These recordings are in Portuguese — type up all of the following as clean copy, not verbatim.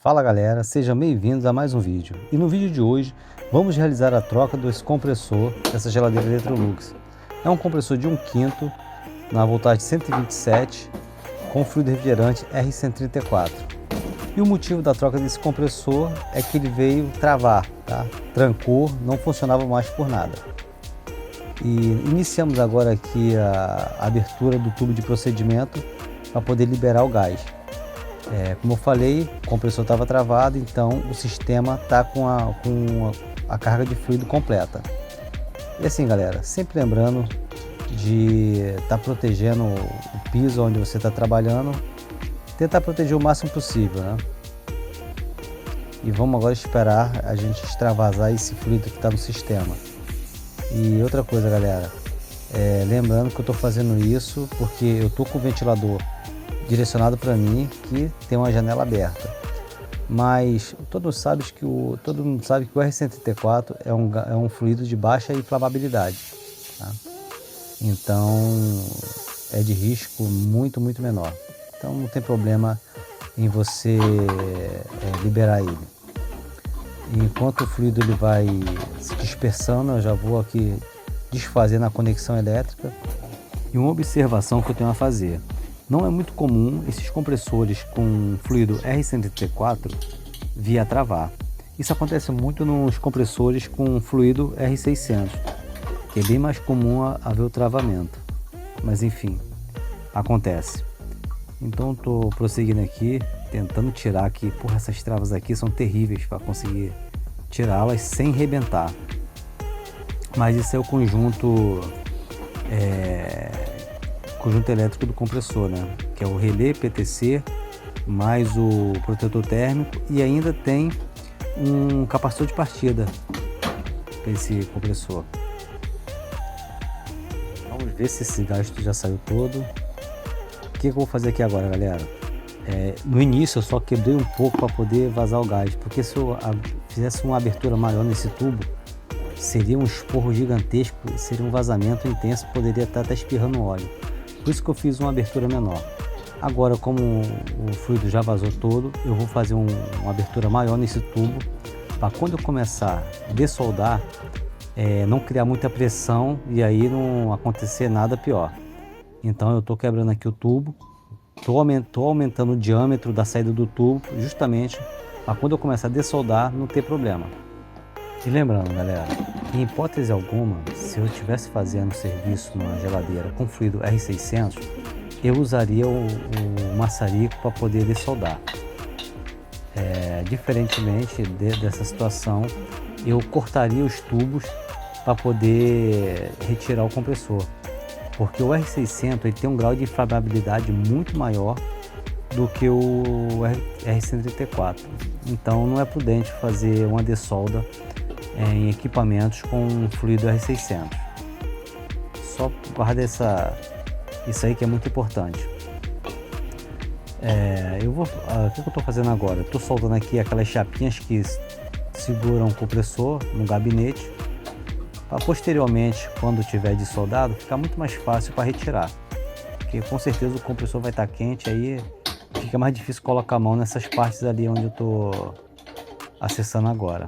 Fala galera, sejam bem-vindos a mais um vídeo. E no vídeo de hoje vamos realizar a troca desse compressor dessa geladeira Electrolux. É um compressor de 1/5 na voltagem 127 com fluido refrigerante R134. E o motivo da troca desse compressor é que ele veio travar, tá? Trancou, não funcionava mais por nada. E iniciamos agora aqui a abertura do tubo de procedimento para poder liberar o gás. Como eu falei, o compressor estava travado, então o sistema está com a carga de fluido completa. E assim galera, sempre lembrando de estar protegendo o piso onde você está trabalhando, tentar proteger o máximo possível, né? E vamos agora esperar a gente extravasar esse fluido que está no sistema. E outra coisa galera, lembrando que eu estou fazendo isso porque eu estou com o ventilador direcionado para mim, que tem uma janela aberta, mas todo mundo sabe que o R134 é um fluido de baixa inflamabilidade, tá? Então é de risco muito menor, então não tem problema em você liberar ele. Enquanto o fluido ele vai se dispersando, eu já vou aqui desfazendo a conexão elétrica. E uma observação que eu tenho a fazer: não é muito comum esses compressores com fluido R134 vir a travar. Isso acontece muito nos compressores com fluido R600, que é bem mais comum haver o travamento. Mas enfim, acontece. Então estou prosseguindo aqui, tentando tirar aqui. Porra, essas travas aqui são terríveis para conseguir tirá-las sem rebentar. Mas isso é o conjunto elétrico do compressor, né? Que é o relé PTC mais o protetor térmico, e ainda tem um capacitor de partida para esse compressor. Vamos ver se esse gasto já saiu todo. O que eu vou fazer aqui agora, galera? No início eu só quebrei um pouco para poder vazar o gás, porque se eu fizesse uma abertura maior nesse tubo, seria um esporro gigantesco, seria um vazamento intenso, poderia estar até espirrando óleo. Por isso que eu fiz uma abertura menor. Agora, como o fluido já vazou todo, eu vou fazer uma abertura maior nesse tubo, para quando eu começar a dessoldar, não criar muita pressão e aí não acontecer nada pior. Então eu estou quebrando aqui o tubo, estou aumentando o diâmetro da saída do tubo, justamente para quando eu começar a dessoldar não ter problema. E lembrando galera, em hipótese alguma, se eu estivesse fazendo serviço numa geladeira com fluido R600, eu usaria o maçarico para poder dessoldar. Diferentemente dessa situação, eu cortaria os tubos para poder retirar o compressor, porque o R600 ele tem um grau de inflamabilidade muito maior do que o R134, então não é prudente fazer uma dessolda em equipamentos com fluido R600. Só guarda isso aí que é muito importante. O que eu estou fazendo agora? Estou soldando aqui aquelas chapinhas que seguram o compressor no gabinete, para posteriormente, quando tiver dessoldado, ficar muito mais fácil para retirar, porque com certeza o compressor vai estar quente, aí fica mais difícil colocar a mão nessas partes ali onde eu estou acessando agora.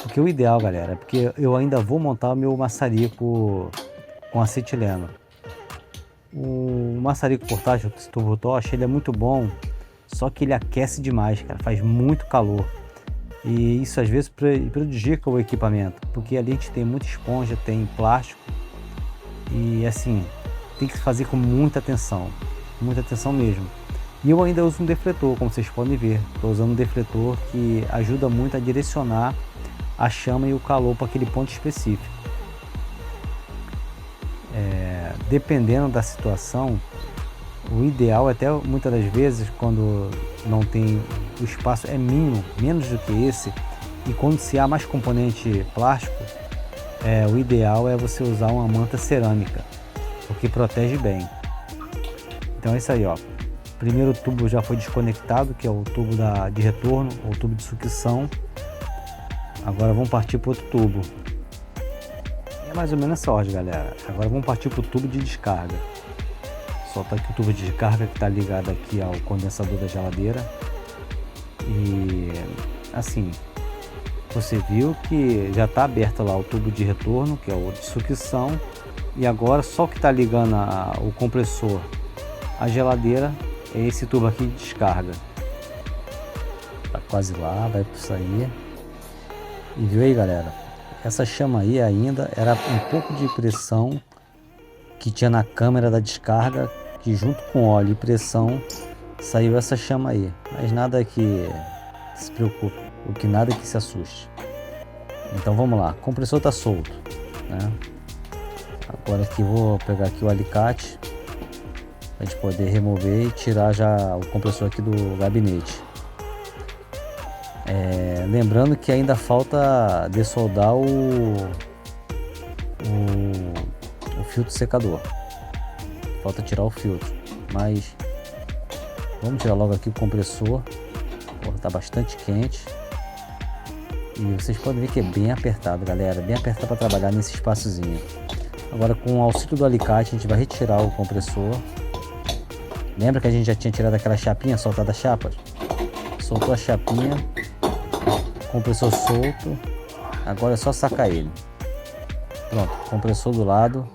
Porque o ideal, galera, é porque eu ainda vou montar o meu maçarico com acetileno. O maçarico portátil, o turbo tocha, ele é muito bom, só que ele aquece demais, cara, faz muito calor. E isso às vezes prejudica o equipamento, porque ali a gente tem muita esponja, tem plástico, e assim, tem que fazer com muita atenção mesmo. E eu ainda uso um defletor, como vocês podem ver, estou usando um defletor que ajuda muito a direcionar a chama e o calor para aquele ponto específico. Dependendo da situação, o ideal até muitas das vezes, quando não tem, o espaço é mínimo, menos do que esse, e quando se há mais componente plástico, o ideal é você usar uma manta cerâmica, porque protege bem. Então é isso aí, ó. O primeiro tubo já foi desconectado, que é o tubo de retorno, ou tubo de sucção. Agora vamos partir para outro tubo. É mais ou menos essa ordem, galera. Agora vamos partir para o tubo de descarga. Solta aqui o tubo de descarga que está ligado aqui ao condensador da geladeira. E assim, você viu que já está aberto lá o tubo de retorno, que é o de sucção, e agora só que está ligando o compressor à geladeira é esse tubo aqui de descarga. Tá quase lá, vai sair. E viu aí, galera? Essa chama aí ainda era um pouco de pressão que tinha na câmera da descarga, que junto com óleo e pressão saiu essa chama aí. Mas nada que se preocupe, o que nada que se assuste. Então vamos lá, o compressor está solto, né? Agora aqui vou pegar aqui o alicate para a gente poder remover e tirar já o compressor aqui do gabinete. Lembrando que ainda falta dessoldar o filtro secador. Falta tirar o filtro, mas vamos tirar logo aqui o compressor. Está bastante quente. E vocês podem ver que é bem apertado, galera, bem apertado para trabalhar nesse espaçozinho. Agora, com o auxílio do alicate, a gente vai retirar o compressor. Lembra que a gente já tinha tirado aquela chapinha, soltado a chapa? Soltou a chapinha, compressor solto. Agora é só sacar ele. Pronto, compressor do lado.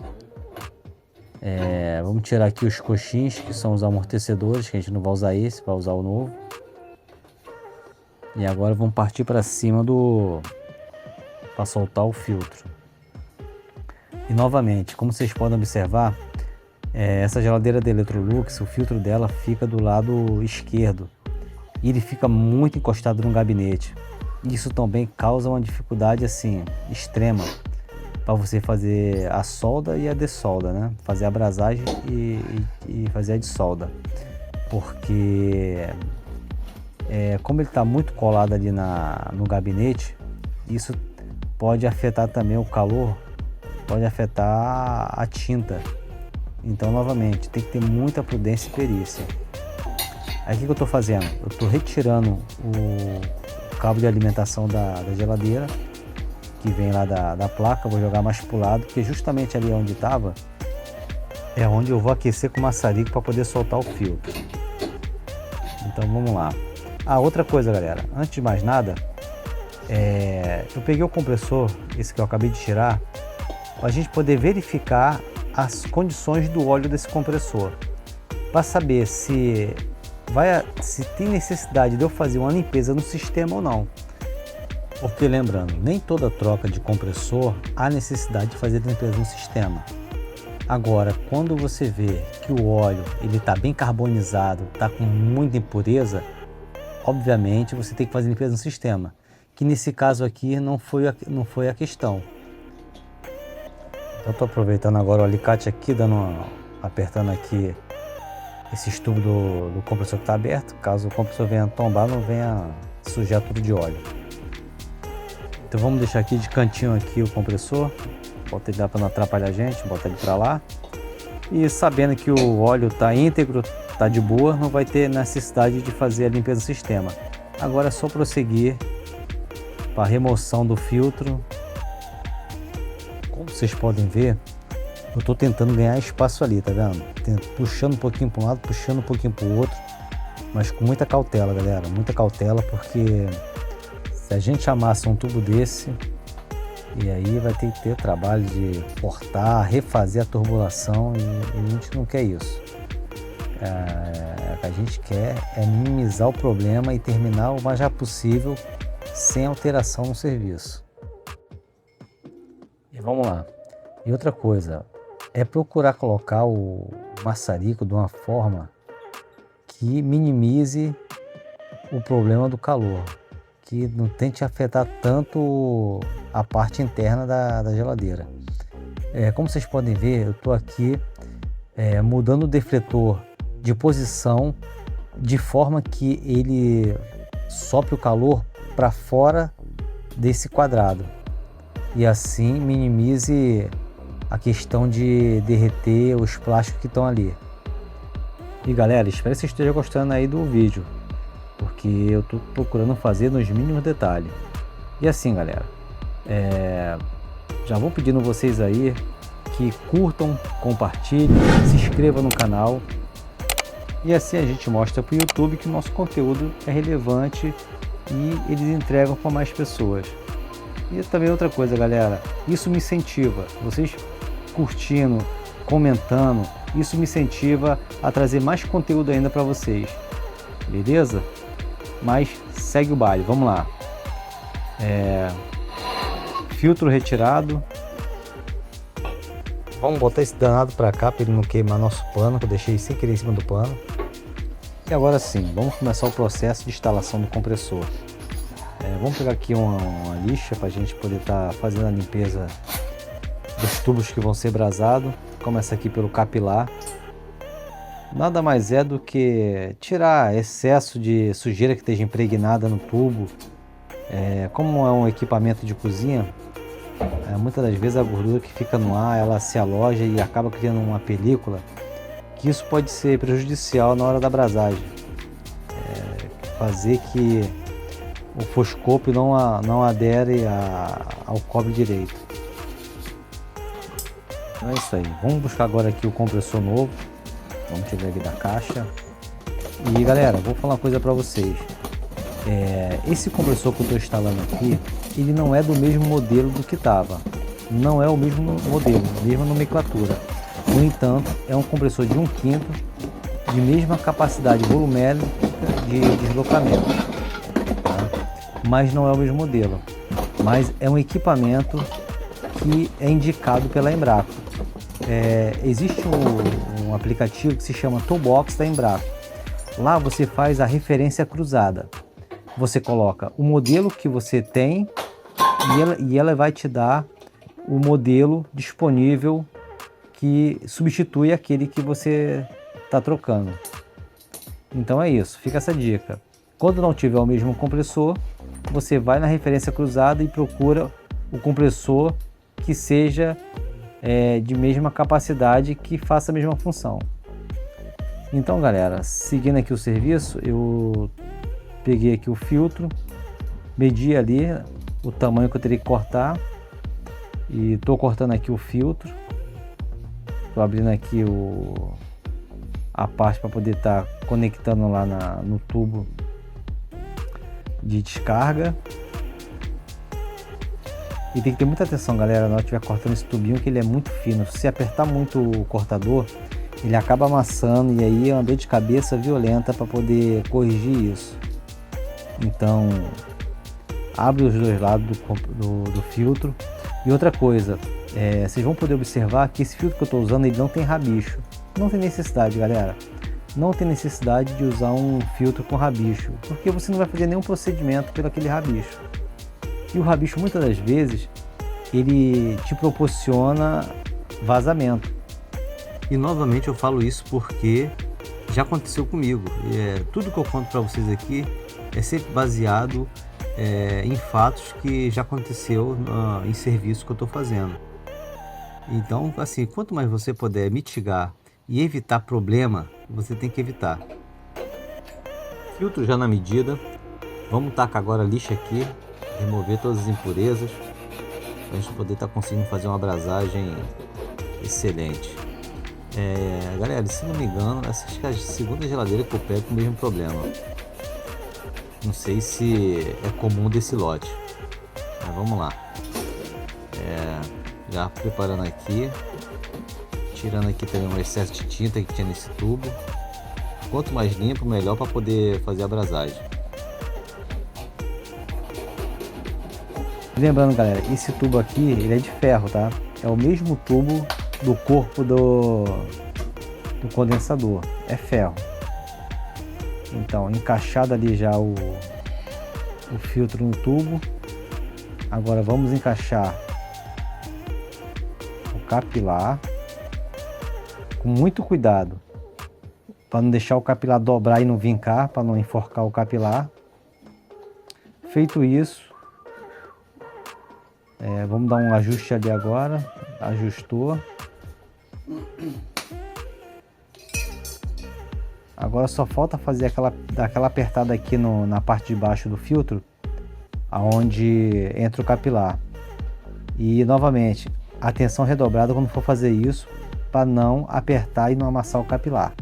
Vamos tirar aqui os coxins, que são os amortecedores, que a gente não vai usar esse, vai usar o novo. E agora vamos partir para cima para soltar o filtro. E novamente, como vocês podem observar, essa geladeira da Electrolux, o filtro dela fica do lado esquerdo e ele fica muito encostado no gabinete. Isso também causa uma dificuldade assim extrema para você fazer a solda e a dessolda, né? Fazer a abrasagem e fazer a dessolda, porque como ele está muito colado ali no gabinete, isso pode afetar também o calor, pode afetar a tinta. Então, novamente, tem que ter muita prudência e perícia. Aí o que eu estou fazendo? Eu estou retirando o cabo de alimentação da geladeira, que vem lá da placa. Vou jogar mais para o lado, porque justamente ali onde estava é onde eu vou aquecer com o maçarico para poder soltar o filtro. Então vamos lá. Outra coisa, galera, antes de mais nada, eu peguei o compressor, esse que eu acabei de tirar, para a gente poder verificar as condições do óleo desse compressor, para saber se tem necessidade de eu fazer uma limpeza no sistema ou não. Porque lembrando, nem toda troca de compressor há necessidade de fazer limpeza no sistema. Agora, quando você vê que o óleo ele está bem carbonizado, está com muita impureza, obviamente você tem que fazer limpeza no sistema, que nesse caso aqui não foi a questão. Eu estou aproveitando agora o alicate aqui, apertando aqui esse tubo do compressor que está aberto, caso o compressor venha tombar, não venha sujar tudo de óleo. Então vamos deixar aqui de cantinho aqui o compressor, bota ele lá para não atrapalhar a gente, bota ele para lá. E sabendo que o óleo está íntegro, está de boa, não vai ter necessidade de fazer a limpeza do sistema. Agora é só prosseguir para a remoção do filtro. Como vocês podem ver, eu estou tentando ganhar espaço ali, tá vendo? Puxando um pouquinho para um lado, puxando um pouquinho para o outro, mas com muita cautela, galera, muita cautela, porque se a gente amassa um tubo desse, e aí vai ter que ter trabalho de cortar, refazer a turbulação, e a gente não quer isso. O que a gente quer é minimizar o problema e terminar o mais rápido possível, sem alteração no serviço. E vamos lá. E outra coisa, é procurar colocar o maçarico de uma forma que minimize o problema do calor, que não tente afetar tanto a parte interna da geladeira. Como vocês podem ver, eu estou aqui mudando o defletor de posição de forma que ele sopre o calor para fora desse quadrado e assim minimize a questão de derreter os plásticos que estão ali. E galera, espero que vocês estejam gostando aí do vídeo, porque eu estou procurando fazer nos mínimos detalhes. E assim, galera, já vou pedindo vocês aí que curtam, compartilhem, se inscrevam no canal E assim a gente mostra para o YouTube que o nosso conteúdo é relevante e eles entregam para mais pessoas. E também outra coisa, galera, isso me incentiva, vocês curtindo, comentando, isso me incentiva a trazer mais conteúdo ainda para vocês, beleza? Mas segue o baile, vamos lá. Filtro retirado. Vamos botar esse danado para cá para ele não queimar nosso pano, que eu deixei sem querer em cima do pano. E agora sim, vamos começar o processo de instalação do compressor. Vamos pegar aqui uma lixa para a gente poder estar fazendo a limpeza dos tubos que vão ser brasados. Começa aqui pelo capilar. Nada mais é do que tirar excesso de sujeira que esteja impregnada no tubo. Como é um equipamento de cozinha, muitas das vezes a gordura que fica no ar, ela se aloja e acaba criando uma película, que isso pode ser prejudicial na hora da brasagem. Fazer que o foscope não adere ao cobre direito. Então é isso aí. Vamos buscar agora aqui o compressor novo. Vamos tirar ele da caixa. E galera, vou falar uma coisa para vocês. Esse compressor que eu estou instalando aqui, ele não é do mesmo modelo do que estava. Não é o mesmo modelo, mesma nomenclatura. No entanto, é um compressor de 1/5 de mesma capacidade volumétrica de deslocamento, tá? Mas não é o mesmo modelo. Mas é um equipamento que é indicado pela Embraco. Existe um aplicativo que se chama Toolbox da Embraco. Lá você faz a referência cruzada. Você coloca o modelo que você tem e ela vai te dar o modelo disponível que substitui aquele que você está trocando. Então é isso, fica essa dica. Quando não tiver o mesmo compressor, você vai na referência cruzada e procura o compressor que seja de mesma capacidade, que faça a mesma função. Então galera, seguindo aqui o serviço, eu peguei aqui o filtro, medi ali o tamanho que eu teria que cortar e estou cortando aqui o filtro. Estou abrindo aqui a parte para poder estar conectando lá no tubo de descarga. E tem que ter muita atenção, galera, na hora que estiver cortando esse tubinho, que ele é muito fino. Se você apertar muito o cortador, ele acaba amassando e aí é uma dor de cabeça violenta para poder corrigir isso. Então, abre os dois lados do filtro. E outra coisa, vocês vão poder observar que esse filtro que eu estou usando, ele não tem rabicho. Não tem necessidade, galera. Não tem necessidade de usar um filtro com rabicho, porque você não vai fazer nenhum procedimento pelo aquele rabicho. E o rabicho, muitas das vezes, ele te proporciona vazamento. E novamente eu falo isso porque já aconteceu comigo. Tudo que eu conto para vocês aqui é sempre baseado em fatos que já aconteceu em serviço que eu estou fazendo. Então, assim, quanto mais você puder mitigar e evitar problema, você tem que evitar. Filtro já na medida. Vamos tacar agora a lixa aqui, remover todas as impurezas, para a gente poder estar conseguindo fazer uma brasagem excelente. Galera, se não me engano, essa é a segunda geladeira que eu pego com o mesmo problema. Não sei se é comum desse lote, mas vamos lá. Já preparando aqui, tirando aqui também um excesso de tinta que tinha nesse tubo. Quanto mais limpo, melhor para poder fazer a brasagem. Lembrando, galera, esse tubo aqui, ele é de ferro, tá? É o mesmo tubo do corpo do condensador, é ferro. Então, encaixado ali já o filtro no tubo. Agora vamos encaixar o capilar com muito cuidado, para não deixar o capilar dobrar e não vincar, para não enforcar o capilar. Feito isso, vamos dar um ajuste ali agora. Ajustou. Agora só falta fazer aquela apertada aqui na parte de baixo do filtro, aonde entra o capilar. E novamente, atenção redobrada quando for fazer isso, para não apertar e não amassar o capilar.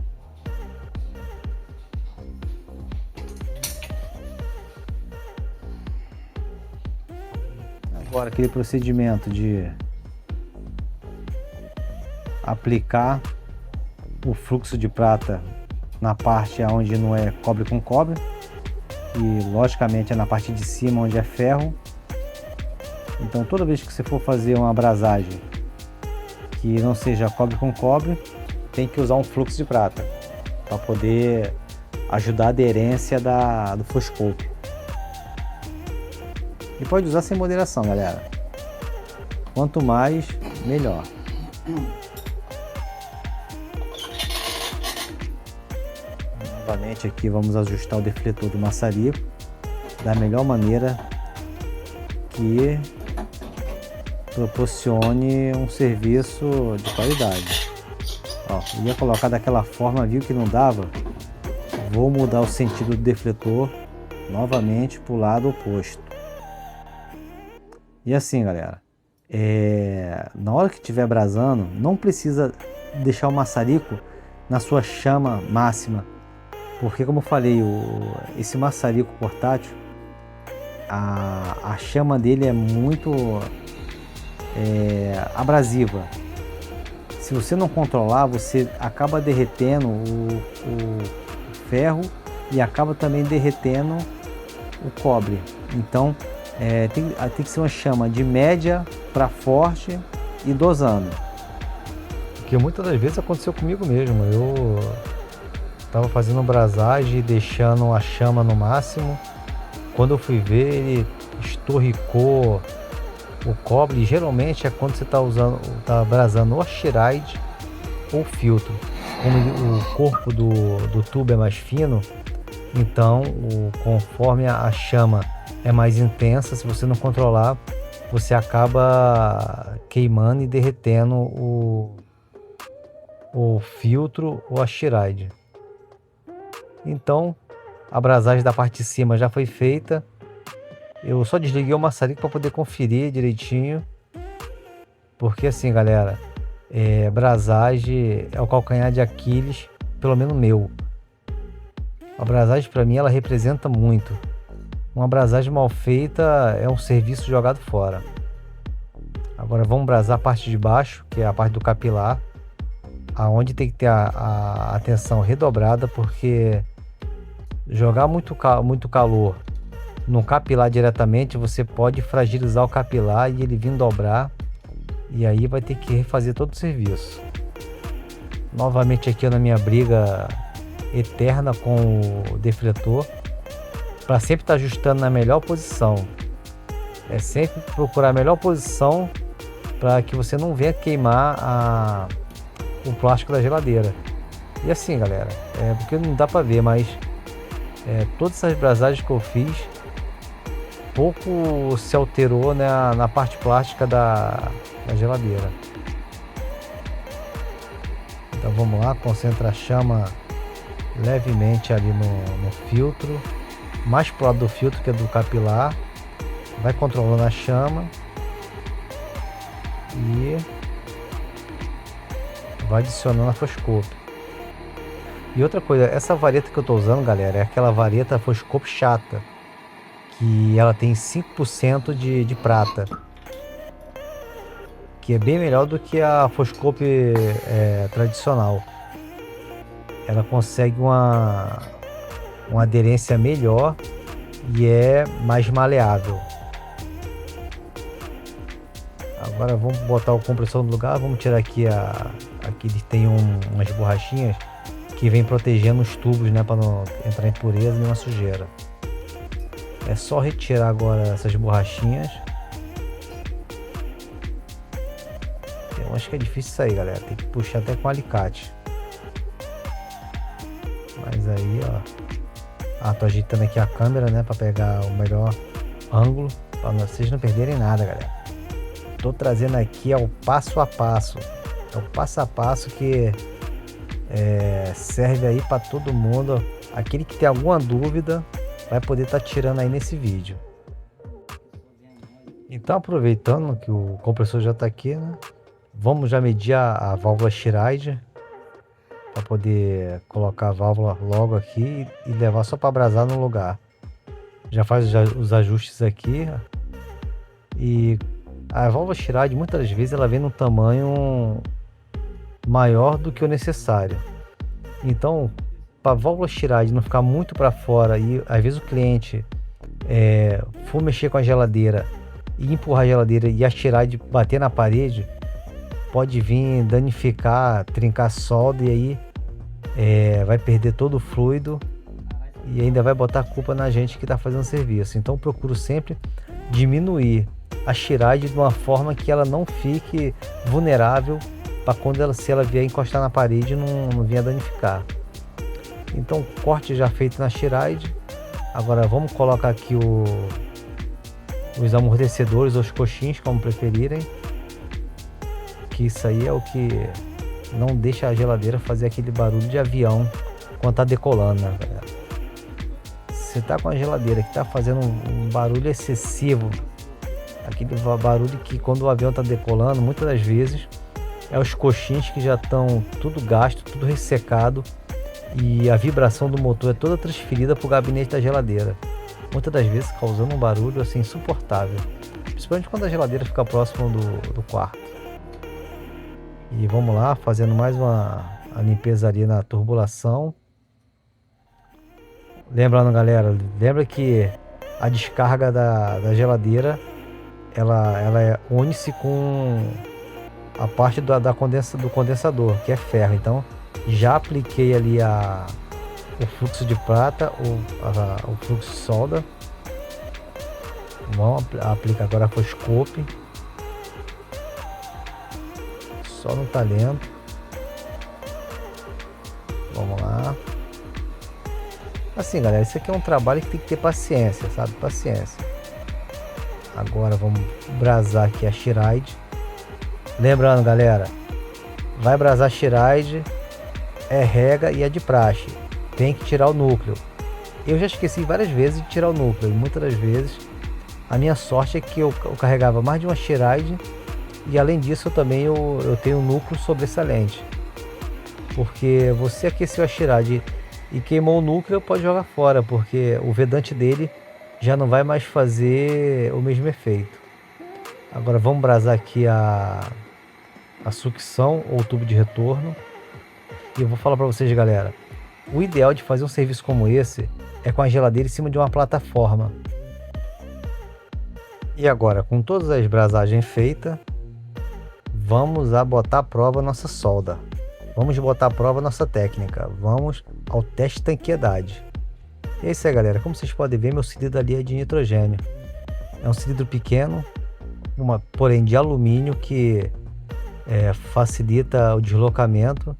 Agora aquele procedimento de aplicar o fluxo de prata na parte onde não é cobre com cobre e logicamente é na parte de cima onde é ferro. Então toda vez que você for fazer uma abrasagem que não seja cobre com cobre, tem que usar um fluxo de prata para poder ajudar a aderência do foscope. E pode usar sem moderação, galera. Quanto mais, melhor. Novamente aqui vamos ajustar o defletor do maçarico da melhor maneira que proporcione um serviço de qualidade. Ó, ia colocar daquela forma, viu que não dava? Vou mudar o sentido do defletor novamente para o lado oposto. E assim, galera, na hora que estiver brasando, não precisa deixar o maçarico na sua chama máxima, porque como eu falei, esse maçarico portátil, a chama dele é muito abrasiva. Se você não controlar, você acaba derretendo o ferro e acaba também derretendo o cobre. Então tem que ser uma chama de média para forte e dosando. Porque muitas das vezes aconteceu comigo mesmo. Eu estava fazendo brasagem e deixando a chama no máximo. Quando eu fui ver, ele estorricou o cobre. Geralmente é quando você está brasando ou a Shiride ou filtro. Como o corpo do tubo é mais fino, então conforme a chama é mais intensa, se você não controlar, você acaba queimando e derretendo o filtro ou a Shiride. Então a brasagem da parte de cima já foi feita. Eu só desliguei o maçarico para poder conferir direitinho, porque assim, galera, brasagem é o calcanhar de Aquiles, pelo menos meu. A brasagem para mim ela representa muito. Uma brasagem mal feita é um serviço jogado fora. Agora vamos brasar a parte de baixo, que é a parte do capilar, aonde tem que ter a atenção redobrada, porque jogar muito calor no capilar diretamente, você pode fragilizar o capilar e ele vir dobrar, e aí vai ter que refazer todo o serviço. Novamente aqui na minha briga eterna com o defletor, para sempre estar ajustando na melhor posição. É sempre procurar a melhor posição para que você não venha queimar o plástico da geladeira. E assim, galera, porque não dá para ver, mas todas essas brasagens que eu fiz, pouco se alterou, né, na parte plástica da geladeira. Então vamos lá, concentra a chama levemente ali no filtro, mais pro lado do filtro que é do capilar, vai controlando a chama e vai adicionando a foscope. E outra coisa, essa vareta que eu tô usando, galera, é aquela vareta foscope chata, que ela tem 5% de prata, que é bem melhor do que a foscope tradicional. Ela consegue uma aderência melhor e é mais maleável. Agora vamos botar o compressor no lugar. Vamos tirar aqui aqui tem umas borrachinhas que vem protegendo os tubos, né, para não entrar impureza nem uma sujeira. É só retirar agora essas borrachinhas. Eu acho que é difícil isso aí, galera. Tem que puxar até com alicate. Mas aí, ó. Tô ajeitando aqui a câmera, né, para pegar o melhor ângulo, para vocês não perderem nada, galera. Tô trazendo aqui o passo a passo. É o passo a passo que serve aí para todo mundo. Aquele que tem alguma dúvida vai poder estar tirando aí nesse vídeo. Então, aproveitando que o compressor já está aqui, né, vamos já medir a válvula Shiride para poder colocar a válvula logo aqui e levar só para abrasar no lugar. Já faz os ajustes aqui E a válvula Chirade muitas das vezes ela vem num tamanho maior do que o necessário. Então, para a válvula Chirade não ficar muito para fora e às vezes o cliente for mexer com a geladeira e empurrar a geladeira e a Chirade bater na parede, pode vir danificar, trincar a solda e aí vai perder todo o fluido e ainda vai botar a culpa na gente que está fazendo o serviço. Então procuro sempre diminuir a Chirade de uma forma que ela não fique vulnerável para quando se ela vier encostar na parede não venha danificar. Então corte já feito na Chirade. Agora vamos colocar aqui os amortecedores ou os coxins, como preferirem, que isso aí é o que não deixa a geladeira fazer aquele barulho de avião quando está decolando, né, galera? Você tá com a geladeira que está fazendo um barulho excessivo, aquele barulho que quando o avião está decolando, muitas das vezes é os coxins que já estão tudo gasto, tudo ressecado e a vibração do motor é toda transferida para o gabinete da geladeira, muitas das vezes causando um barulho assim insuportável, principalmente quando a geladeira fica próximo do quarto. E vamos lá, fazendo mais uma limpeza ali na turbulação. Lembrando, galera, lembra que a descarga da geladeira ela une-se com a parte do condensador, que é ferro. Então já apliquei ali o fluxo de prata, o fluxo de solda. Vamos aplicar agora a foscope, só no talento. Vamos lá. Assim, galera, isso aqui é um trabalho que tem que ter paciência, sabe? Paciência. Agora vamos brasar aqui a Chirade. Lembrando, galera, vai brasar a Chirade, é rega e é de praxe. Tem que tirar o núcleo. Eu já esqueci várias vezes de tirar o núcleo. E muitas das vezes a minha sorte é que eu carregava mais de uma Chirade. E além disso eu tenho um núcleo sobressalente. Porque você aqueceu a Chirade e queimou o núcleo, pode jogar fora, porque o vedante dele já não vai mais fazer o mesmo efeito. Agora vamos brasar aqui a sucção ou tubo de retorno. E eu vou falar para vocês, galera, o ideal de fazer um serviço como esse é com a geladeira em cima de uma plataforma. E agora, com todas as brasagens feitas, vamos botar à prova a nossa solda. Vamos botar à prova a nossa técnica. Vamos ao teste de tanqueidade. E é isso aí, galera. Como vocês podem ver, meu cilindro ali é de nitrogênio. É um cilindro pequeno, porém de alumínio, que facilita o deslocamento.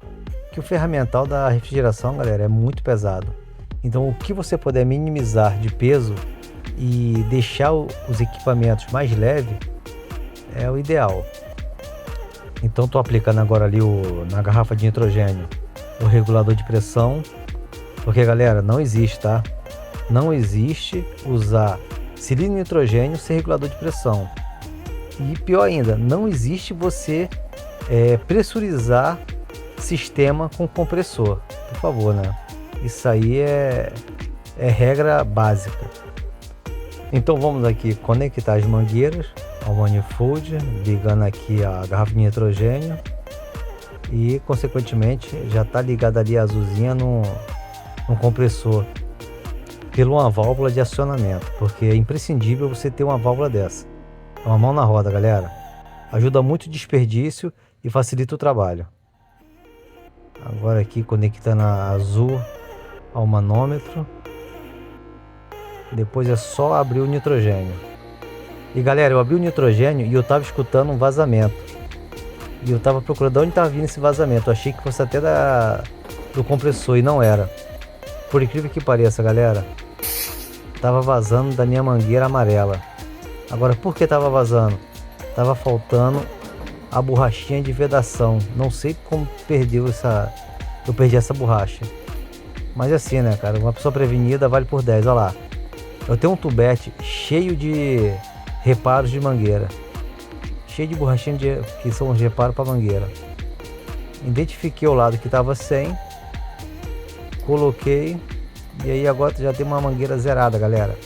Que o ferramental da refrigeração, galera, é muito pesado. Então o que você puder minimizar de peso e deixar os equipamentos mais leves é o ideal. Então estou aplicando agora ali na garrafa de nitrogênio o regulador de pressão, porque, galera, não existe, tá? Não existe usar cilindro de nitrogênio sem regulador de pressão. E pior ainda, não existe você pressurizar sistema com compressor, por favor, né? Isso aí é regra básica. Então vamos aqui conectar as mangueiras ao manifold, ligando aqui a garrafa de nitrogênio e consequentemente já está ligada ali a azulzinha no compressor pela uma válvula de acionamento, porque é imprescindível você ter uma válvula dessa. É uma mão na roda, galera. Ajuda muito o desperdício e facilita o trabalho. Agora aqui conectando a azul ao manômetro. Depois é só abrir o nitrogênio. E, galera, eu abri o nitrogênio e eu tava escutando um vazamento. E eu tava procurando de onde tava vindo esse vazamento. Eu achei que fosse até do compressor e não era. Por incrível que pareça, galera, tava vazando da minha mangueira amarela. Agora, por que tava vazando? Tava faltando a borrachinha de vedação. Não sei como eu perdi essa borracha. Mas assim, né, cara, uma pessoa prevenida vale por 10. Olha lá, eu tenho um tubete cheio de reparos de mangueira, cheio de borrachinha que são os reparos para mangueira. Identifiquei o lado que estava sem, coloquei, e aí agora já tem uma mangueira zerada, galera.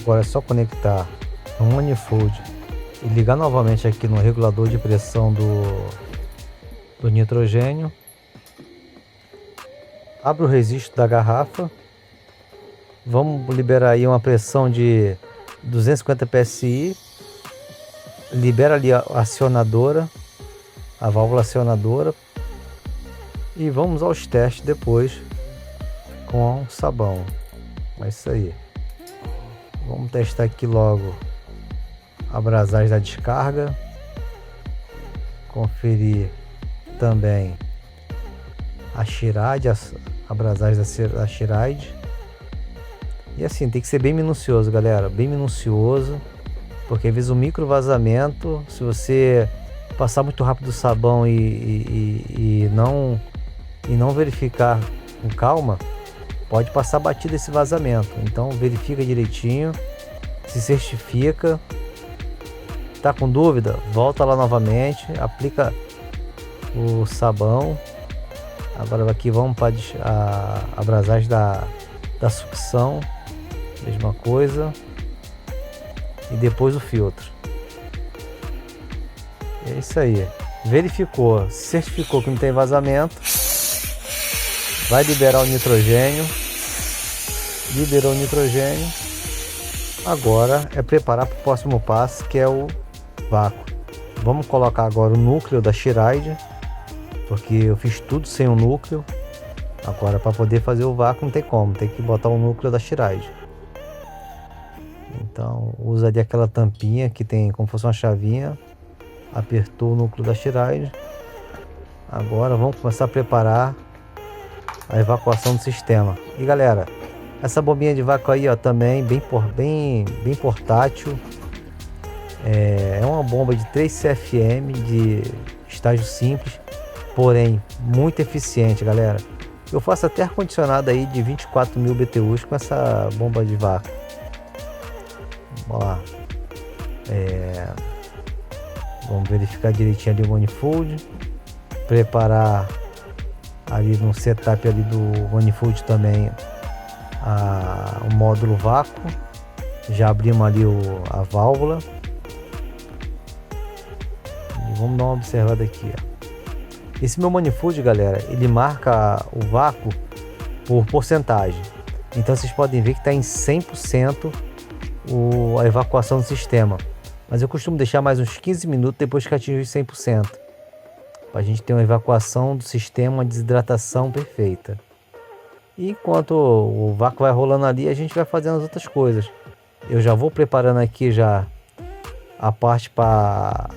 Agora é só conectar no manifold e ligar novamente aqui no regulador de pressão do nitrogênio. Abre o registro da garrafa. Vamos liberar aí uma pressão de 250 psi. Libera ali a acionadora, a válvula acionadora. E vamos aos testes depois com sabão. É isso aí. Vamos testar aqui logo a abrasagem da descarga. Conferir também a Chiride, a abrasagem da Chiride. E assim, tem que ser bem minucioso, galera, bem minucioso, porque às vezes o micro vazamento, se você passar muito rápido o sabão e não verificar com calma, pode passar batido esse vazamento. Então verifica direitinho, se certifica. Tá com dúvida? Volta lá novamente, aplica o sabão. Agora aqui vamos para a abrasagem da sucção, mesma coisa, e depois o filtro. É isso aí. Verificou, certificou que não tem vazamento, vai liberar o nitrogênio. Liberou o nitrogênio. Agora é preparar para o próximo passo, que é o vácuo. Vamos colocar agora o núcleo da Chiride, porque eu fiz tudo sem o núcleo. Agora, para poder fazer o vácuo não tem como, tem que botar o núcleo da Chiride. Então usa ali aquela tampinha que tem como se fosse uma chavinha. Apertou o núcleo da Chiride. Agora vamos começar a preparar a evacuação do sistema. E galera, essa bombinha de vácuo aí, ó, também bem portátil. É uma bomba de 3 CFM de estágio simples, porém muito eficiente, galera. Eu faço até ar-condicionado aí de 24.000 BTUs com essa bomba de vácuo. Vamos lá. Vamos verificar direitinho ali o manifold. Preparar ali no setup ali do manifold também o módulo vácuo. Já abrimos ali a válvula. E vamos dar uma observada aqui, ó. Esse meu manifold, galera, ele marca o vácuo por porcentagem. Então vocês podem ver que está em 100% a evacuação do sistema. Mas eu costumo deixar mais uns 15 minutos depois que atingir os 100%. Para a gente ter uma evacuação do sistema, uma desidratação perfeita. E enquanto o vácuo vai rolando ali, a gente vai fazendo as outras coisas. Eu já vou preparando aqui já a parte para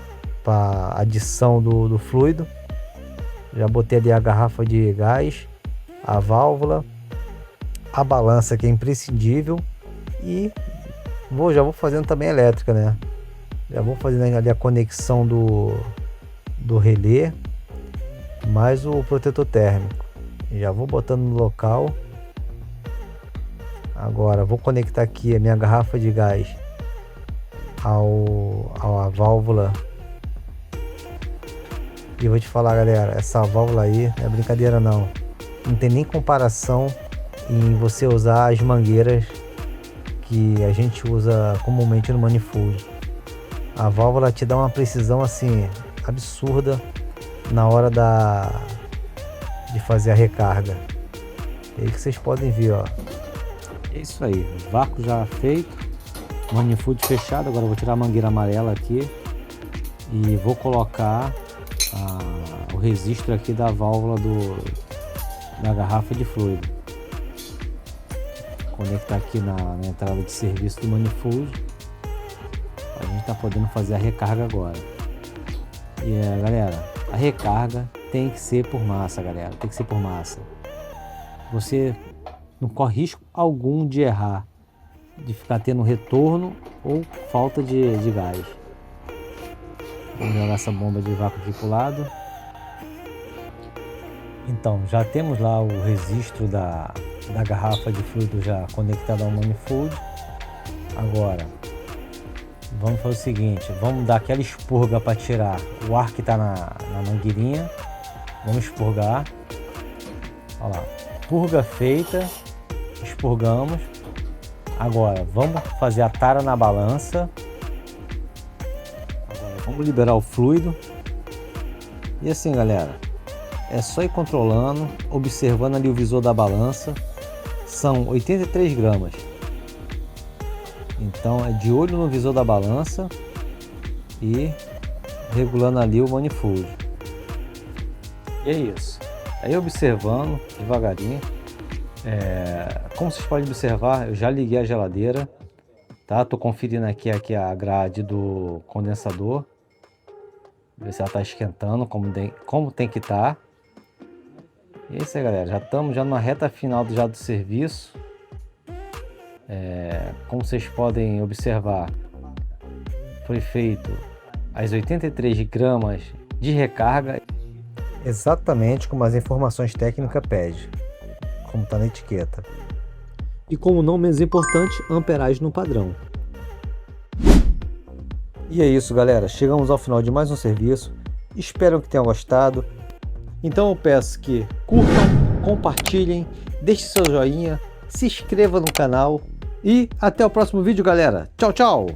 adição do fluido. Já botei ali a garrafa de gás, a válvula, a balança que é imprescindível, e já vou fazendo também a elétrica, né? Já vou fazendo ali a conexão do relé, mais o protetor térmico. Já vou botando no local. Agora vou conectar aqui a minha garrafa de gás à válvula. E eu vou te falar, galera, essa válvula aí não é brincadeira não. Não tem nem comparação em você usar as mangueiras que a gente usa comumente no manifold. A válvula te dá uma precisão assim absurda na hora de fazer a recarga. É aí que vocês podem ver, ó. É isso aí, vácuo já feito, manifold fechado. Agora eu vou tirar a mangueira amarela aqui e vou colocar o registro aqui da válvula da garrafa de fluido. Conectar aqui na entrada de serviço do manifold. A gente tá podendo fazer a recarga agora. E galera, a recarga tem que ser por massa, galera, tem que ser por massa. Você não corre risco algum de errar, de ficar tendo retorno ou falta de gás. Vamos jogar essa bomba de vácuo aqui para o lado. Então, já temos lá o registro da garrafa de fluido já conectada ao manifold. Agora, vamos fazer o seguinte, vamos dar aquela expurga para tirar o ar que está na mangueirinha. Vamos expurgar. Olha lá, purga feita, expurgamos. Agora, vamos fazer a tara na balança Vamos liberar o fluido. E assim, galera, é só ir controlando, observando ali o visor da balança. São 83 gramas. Então é de olho no visor da balança e regulando ali o manifold. E é isso. Aí observando devagarinho. Como vocês podem observar, eu já liguei a geladeira, tá? Tô conferindo aqui a grade do condensador, ver se ela tá esquentando como tem que estar. E é isso aí, galera. Já estamos numa reta final do serviço. Como vocês podem observar, foi feito as 83 gramas de recarga, exatamente como as informações técnicas pedem, como está na etiqueta. E como não menos importante, amperagem no padrão. E é isso, galera. Chegamos ao final de mais um serviço. Espero que tenham gostado. Então eu peço que curtam, compartilhem, deixem seu joinha, se inscreva no canal e até o próximo vídeo, galera. Tchau, tchau!